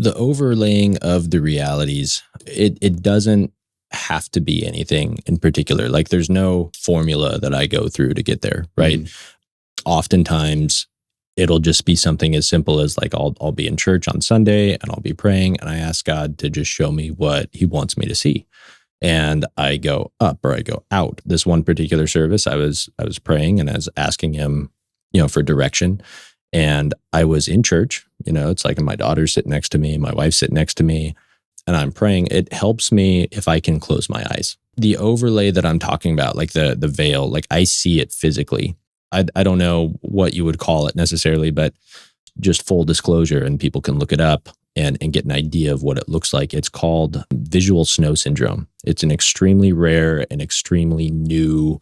The overlaying of the realities, it doesn't have to be anything in particular. Like there's no formula that I go through to get there, right? Oftentimes it'll just be something as simple as like I'll be in church on Sunday and I'll be praying and I ask God to just show me what he wants me to see. And I go up or I go out. This one particular service, I was praying and I was asking him, for direction. And I was in church, it's like my daughter's sitting next to me, my wife's sitting next to me, and I'm praying. It helps me if I can close my eyes. The overlay that I'm talking about, like the veil, like I see it physically. I don't know what you would call it necessarily, but just full disclosure, and people can look it up and get an idea of what it looks like. It's called visual snow syndrome. It's an extremely rare and extremely new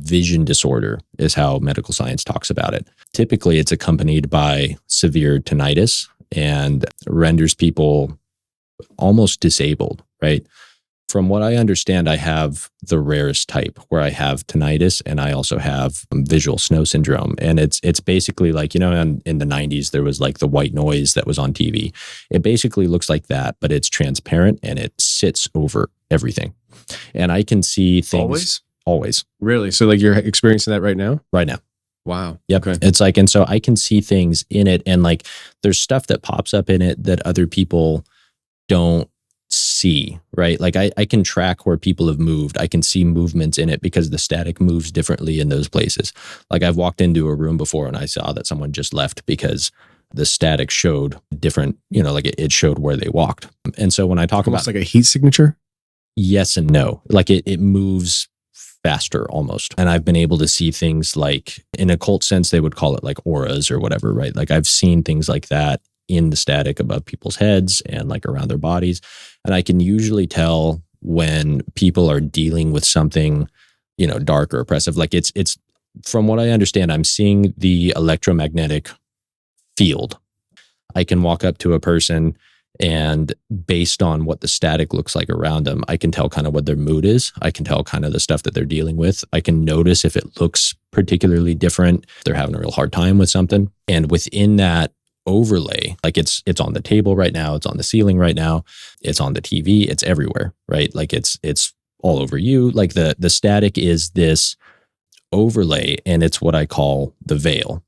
vision disorder is how medical science talks about it. Typically, it's accompanied by severe tinnitus and renders people almost disabled, right? From what I understand, I have the rarest type where I have tinnitus and I also have visual snow syndrome. And it's basically like, in the 90s, there was like the white noise that was on TV. It basically looks like that, but it's transparent and it sits over everything. And I can see things. Always. Really? So like you're experiencing that right now? Right now. Wow. Yep. Okay. It's like, and so I can see things in it and like there's stuff that pops up in it that other people don't see, right? Like I can track where people have moved. I can see movements in it because the static moves differently in those places. Like I've walked into a room before and I saw that someone just left because the static showed different, like it showed where they walked. And so when I talk almost about like a heat signature, yes and no, like it moves faster almost. And I've been able to see things like in a occult sense, they would call it like auras or whatever, right? Like I've seen things like that in the static above people's heads and like around their bodies. And I can usually tell when people are dealing with something, dark or oppressive. Like it's from what I understand, I'm seeing the electromagnetic field. I can walk up to a person and based on what the static looks like around them, I can tell kind of what their mood is. I can tell kind of the stuff that they're dealing with. I can notice if it looks particularly different, they're having a real hard time with something. And within that overlay, like it's on the table right now, it's on the ceiling right now, it's on the TV, it's everywhere, right? Like it's all over you. Like the static is this overlay and it's what I call the veil.